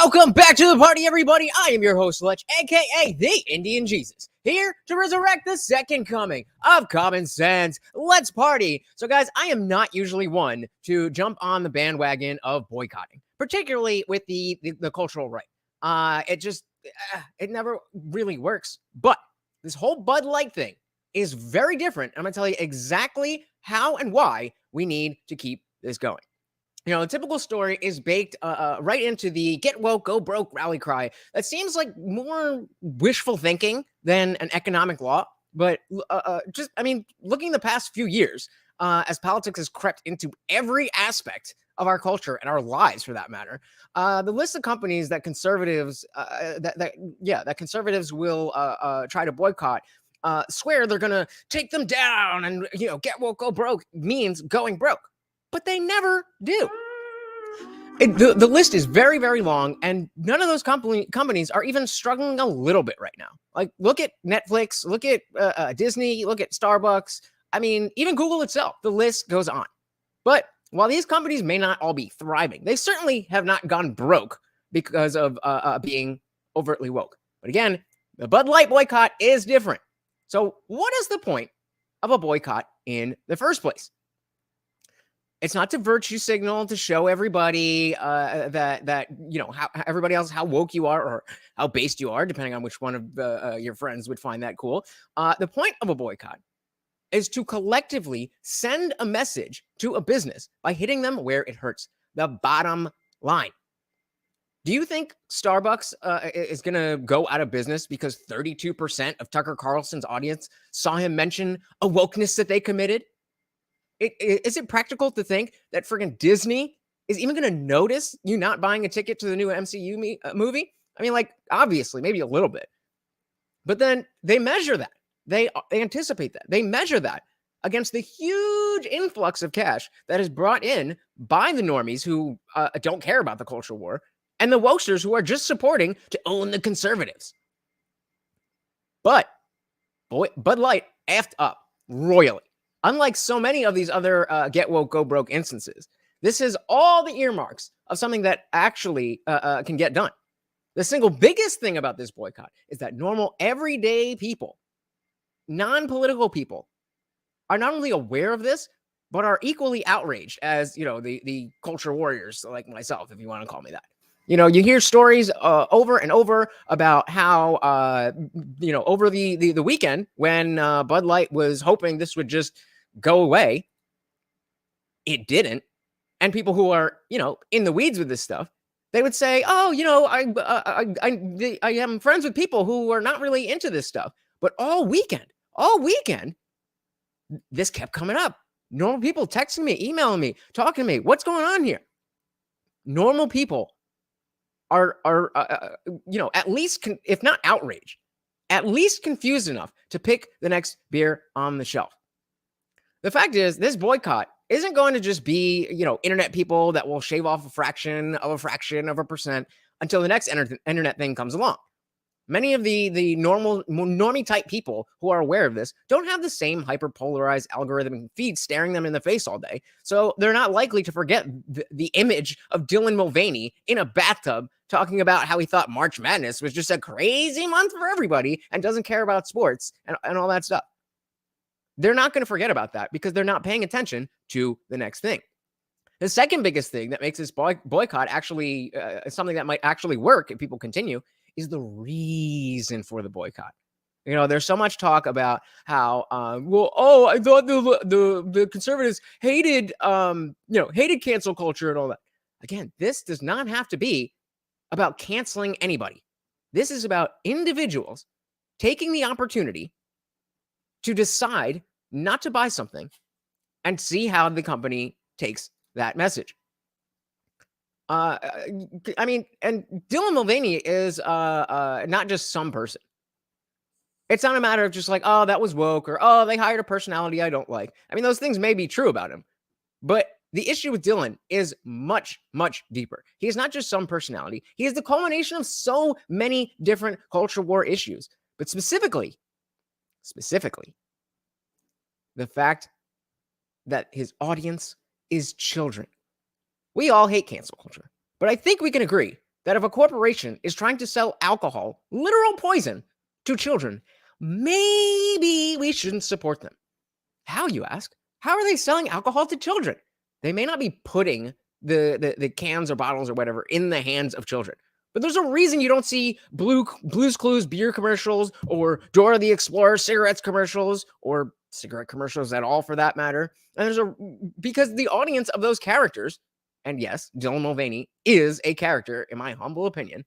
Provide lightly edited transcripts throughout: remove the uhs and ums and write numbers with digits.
Welcome back to the party, everybody. I am your host, Lech, aka the Indian Jesus, here to resurrect the second coming of common sense. Let's party. So, guys, I am not usually one to jump on the bandwagon of boycotting, particularly with the cultural right. It never really works. But this whole Bud Light thing is very different. I'm going to tell you exactly how and why we need to keep this going. You know, a typical story is baked right into the get woke, go broke rally cry. That seems like more wishful thinking than an economic law. But looking the past few years, as politics has crept into every aspect of our culture and our lives, for that matter, the list of companies that conservatives conservatives will try to boycott swear they're gonna take them down, and get woke, go broke means going broke. But they never do. The list is very, very long, and none of those companies are even struggling a little bit right now. Like, look at Netflix, look at Disney, look at Starbucks. I mean, even Google itself. The list goes on. But while these companies may not all be thriving, they certainly have not gone broke because of being overtly woke. But again, the Bud Light boycott is different. So what is the point of a boycott in the first place? It's not to virtue signal to show everybody that how everybody else, how woke you are or how based you are, depending on which one of your friends would find that cool. The point of a boycott is to collectively send a message to a business by hitting them where it hurts. The bottom line. Do you think Starbucks is going to go out of business because 32% of Tucker Carlson's audience saw him mention a wokeness that they committed? Is it practical to think that friggin' Disney is even going to notice you not buying a ticket to the new MCU movie? I mean, like, obviously, maybe a little bit. But then they measure that. They anticipate that. They measure that against the huge influx of cash that is brought in by the normies who don't care about the culture war and the wokesters who are just supporting to own the conservatives. But Bud Light effed up royally. Unlike so many of these other get woke, go broke instances, this is all the earmarks of something that actually can get done. The single biggest thing about this boycott is that normal, everyday people, non-political people, are not only aware of this, but are equally outraged as, the culture warriors like myself, if you want to call me that. You hear stories over and over about how, over the weekend when Bud Light was hoping this would just go away, it didn't. And people who are, in the weeds with this stuff, they would say, oh, I am friends with people who are not really into this stuff. But all weekend, this kept coming up. Normal people texting me, emailing me, talking to me. What's going on here? Normal people are at least, if not outraged, at least confused enough to pick the next beer on the shelf. The fact is, this boycott isn't going to just be, internet people that will shave off a fraction of a percent until the next internet thing comes along. Many of the normie type people who are aware of this don't have the same hyperpolarized algorithm feed staring them in the face all day. So they're not likely to forget the image of Dylan Mulvaney in a bathtub talking about how he thought March Madness was just a crazy month for everybody and doesn't care about sports and all that stuff. They're not going to forget about that because they're not paying attention to the next thing. The second biggest thing that makes this boycott actually something that might actually work if people continue is the reason for the boycott. There's so much talk about how, I thought the conservatives hated cancel culture and all that. Again, this does not have to be about canceling anybody. This is about individuals taking the opportunity to decide not to buy something and see how the company takes that message. And Dylan Mulvaney is not just some person. It's not a matter of just like, oh, that was woke, or, oh, they hired a personality I don't like. I mean, those things may be true about him, but the issue with Dylan is much, much deeper. He is not just some personality. He is the culmination of so many different culture war issues, but specifically, the fact that his audience is children. We all hate cancel culture, but I think we can agree that if a corporation is trying to sell alcohol, literal poison, to children, maybe we shouldn't support them. How, you ask? How are they selling alcohol to children? They may not be putting the cans or bottles or whatever in the hands of children. But there's a reason you don't see Blue's Clues beer commercials or Dora the Explorer cigarettes commercials or cigarette commercials at all for that matter. And because the audience of those characters, and yes, Dylan Mulvaney is a character in my humble opinion,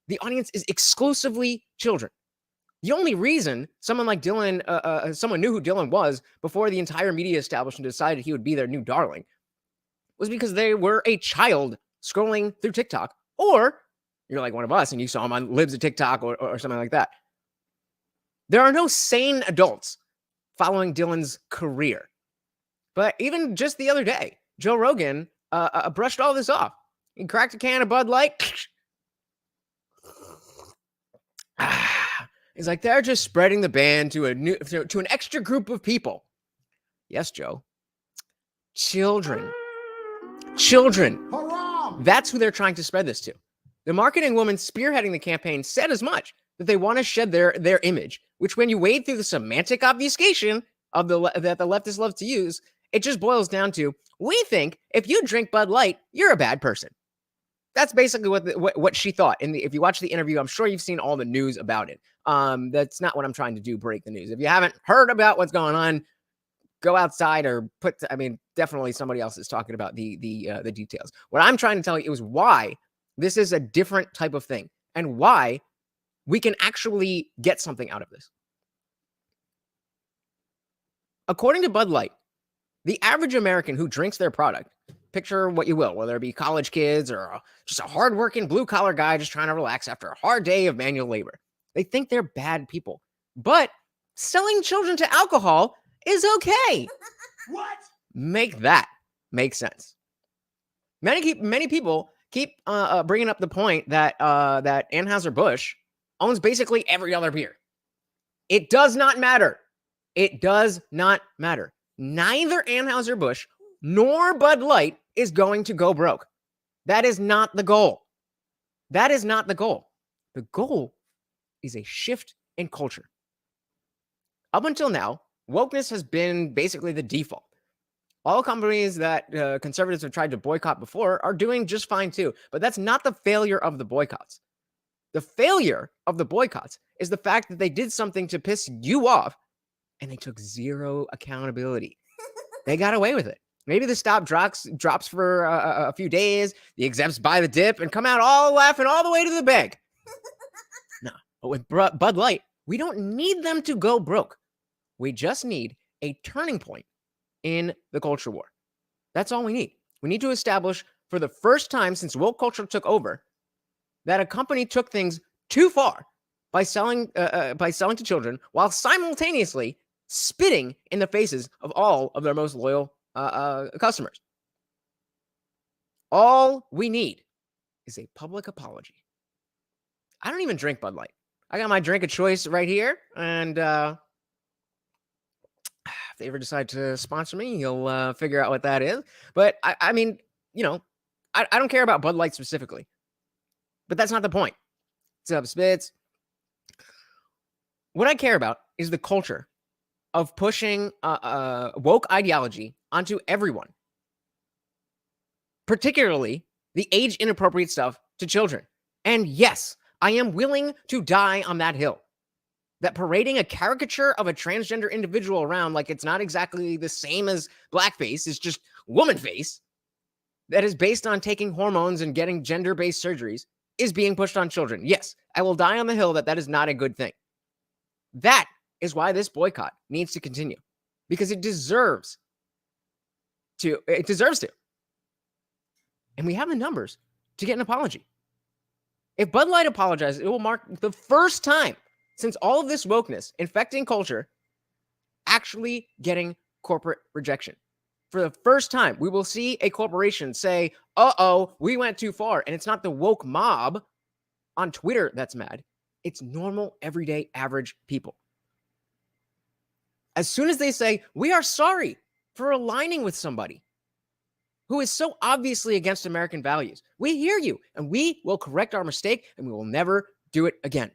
the audience is exclusively children. The only reason someone like Dylan, someone knew who Dylan was before the entire media establishment decided he would be their new darling was because they were a child scrolling through TikTok, or you're like one of us and you saw him on Libs of TikTok or something like that. There are no sane adults following Dylan's career. But even just the other day, Joe Rogan brushed all this off. He cracked a can of Bud Light. He's like, they're just spreading the ban to an extra group of people. Yes, Joe. Children. That's who they're trying to spread this to. The marketing woman spearheading the campaign said as much, that they want to shed their image, which when you wade through the semantic obfuscation of that the leftists love to use, it just boils down to, we think if you drink Bud Light, you're a bad person. That's basically what she thought. And if you watch the interview, I'm sure you've seen all the news about it. That's not what I'm trying to do, break the news. If you haven't heard about what's going on, go outside or definitely somebody else is talking about the details. What I'm trying to tell you is why this is a different type of thing and why we can actually get something out of this. According to Bud Light, the average American who drinks their product, picture what you will, whether it be college kids or just a hardworking blue-collar guy just trying to relax after a hard day of manual labor, they think they're bad people. But selling children to alcohol is okay. What? Make that make sense. Many people keep bringing up the point that Anheuser-Busch owns basically every other beer. It does not matter. It does not matter. Neither Anheuser-Busch nor Bud Light is going to go broke. That is not the goal. That is not the goal. The goal is a shift in culture. Up until now, wokeness has been basically the default. All companies that conservatives have tried to boycott before are doing just fine too. But that's not the failure of the boycotts. The failure of the boycotts is the fact that they did something to piss you off and they took zero accountability. They got away with it. Maybe the stop drops for a few days. The execs buy the dip and come out all laughing all the way to the bank. No, but with Bud Light, we don't need them to go broke. We just need a turning point in the culture war. That's all we need. We need to establish for the first time since woke culture took over that a company took things too far by selling to children while simultaneously spitting in the faces of all of their most loyal customers. All we need is a public apology. I don't even drink Bud Light. I got my drink of choice right here, and if they ever decide to sponsor me, you'll figure out what that is. But I mean, I don't care about Bud Light specifically, but that's not the point. What's up, Spitz? What I care about is the culture of pushing woke ideology onto everyone, particularly the age-inappropriate stuff to children. And yes, I am willing to die on that hill. That parading a caricature of a transgender individual around like it's not exactly the same as blackface, it's just woman face, that is based on taking hormones and getting gender-based surgeries, is being pushed on children. Yes, I will die on the hill that is not a good thing. That is why this boycott needs to continue, because it deserves to. And we have the numbers to get an apology. If Bud Light apologizes, it will mark the first time since all of this wokeness infecting culture actually getting corporate rejection. For the first time, we will see a corporation say, uh-oh, we went too far. And it's not the woke mob on Twitter that's mad. It's normal, everyday, average people. As soon as they say, we are sorry for aligning with somebody who is so obviously against American values. We hear you, and we will correct our mistake, and we will never do it again.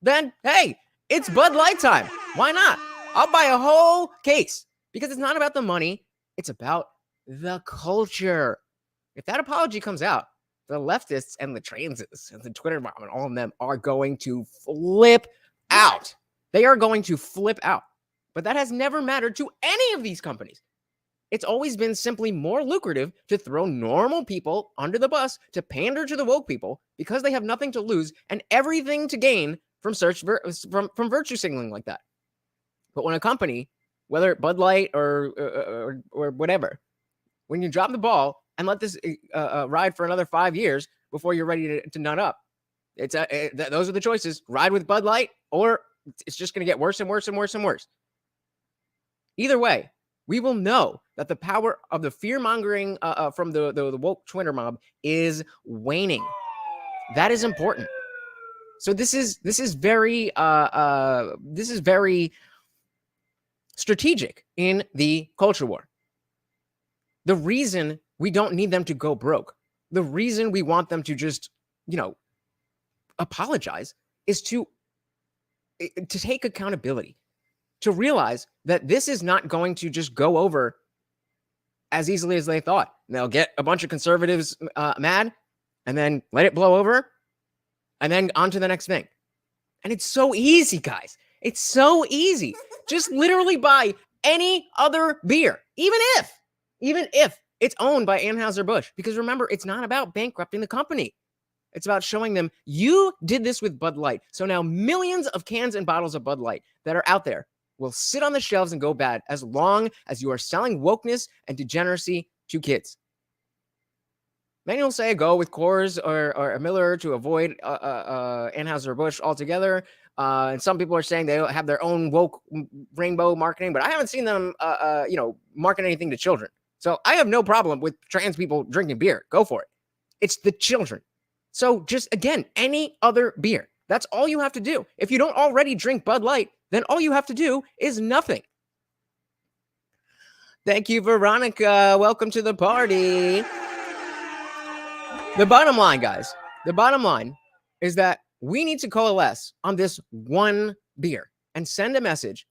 Then, hey, it's Bud Light time. Why not? I'll buy a whole case because it's not about the money. It's about the culture. If that apology comes out, the leftists and the transes and the Twitter mob and all of them are going to flip out. They are going to flip out. But that has never mattered to any of these companies. It's always been simply more lucrative to throw normal people under the bus, to pander to the woke people because they have nothing to lose and everything to gain from from virtue signaling like that. But when a company, whether Bud Light or whatever, when you drop the ball and let this ride for another 5 years before you're ready to nut up, those are the choices. Ride with Bud Light, or it's just going to get worse and worse and worse and worse. Either way, we will know that the power of the fear-mongering from the woke Twitter mob is waning. That is important. So this is very strategic in the culture war. The reason we don't need them to go broke, the reason we want them to just, apologize, is to take accountability, to realize that this is not going to just go over as easily as they thought. They'll get a bunch of conservatives mad and then let it blow over and then on to the next thing. And it's so easy, guys. It's so easy. Just literally buy any other beer, even if it's owned by Anheuser-Busch. Because remember, it's not about bankrupting the company. It's about showing them you did this with Bud Light. So now millions of cans and bottles of Bud Light that are out there will sit on the shelves and go bad as long as you are selling wokeness and degeneracy to kids. Many will say go with Coors or a Miller to avoid Anheuser-Busch altogether. And some people are saying they have their own woke rainbow marketing, but I haven't seen them, market anything to children. So I have no problem with trans people drinking beer. Go for it. It's the children. So just, again, any other beer. That's all you have to do. If you don't already drink Bud Light, then all you have to do is nothing. Thank you, Veronica. Welcome to the party. The bottom line, guys, is that we need to coalesce on this one beer and send a message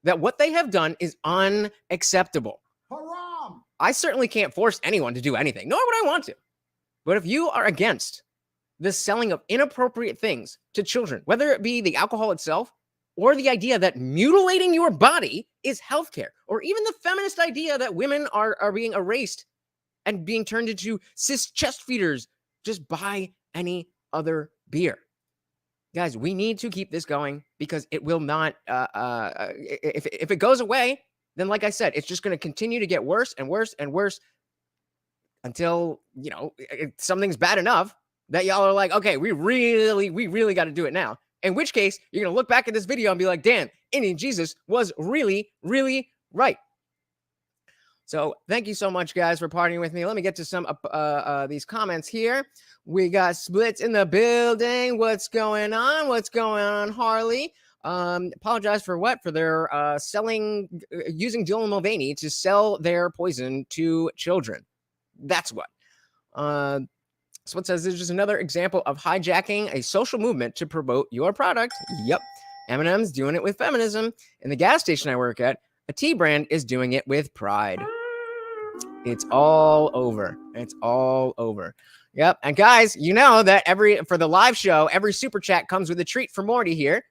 that what they have done is unacceptable. Haram! I certainly can't force anyone to do anything, nor would I want to. But if you are against the selling of inappropriate things to children, whether it be the alcohol itself or the idea that mutilating your body is healthcare, or even the feminist idea that women are being erased and being turned into cis chest feeders, just buy any other beer. Guys, we need to keep this going because it will not, if it goes away, then like I said, it's just going to continue to get worse and worse and worse until, something's bad enough that y'all are like, okay, we really got to do it now. In which case, you're going to look back at this video and be like, damn, Indian Jesus was really, really right. So thank you so much, guys, for partying with me. Let me get to some these comments here. We got Splits in the building. What's going on, Harley? Apologize for what? For their using Dylan Mulvaney to sell their poison to children. That's what. Split says this is just another example of hijacking a social movement to promote your product. Yep. Eminem's doing it with feminism. In the gas station I work at, a tea brand is doing it with pride. It's all over. It's all over. Yep. And guys, you know that for the live show, every super chat comes with a treat for Morty here.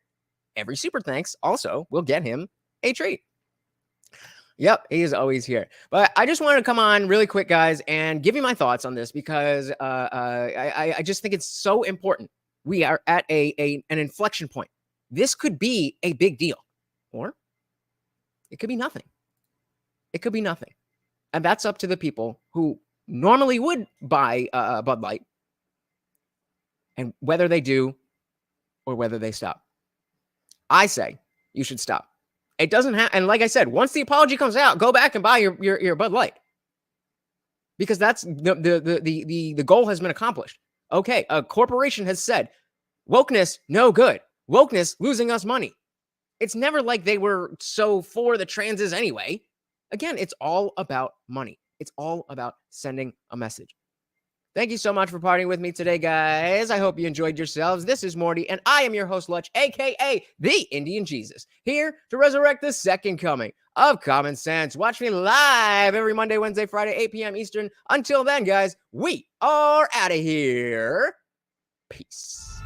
Every super thanks also will get him a treat. Yep, he is always here. But I just wanted to come on really quick, guys, and give you my thoughts on this because I just think it's so important. We are at an inflection point. This could be a big deal, or it could be nothing. It could be nothing. And that's up to the people who normally would buy Bud Light and whether they do or whether they stop. I say you should stop. It doesn't have, and like I said, once the apology comes out, go back and buy your Bud Light, because that's the goal has been accomplished. Okay, a corporation has said wokeness no good, wokeness losing us money. It's never like they were so for the transes anyway. Again, it's all about money. It's all about sending a message. Thank you so much for partying with me today, guys. I hope you enjoyed yourselves. This is Morty, and I am your host, Lutch, aka the Indian Jesus, here to resurrect the second coming of common sense. Watch me live every Monday, Wednesday, Friday, 8 p.m. Eastern. Until then, guys, we are out of here. Peace.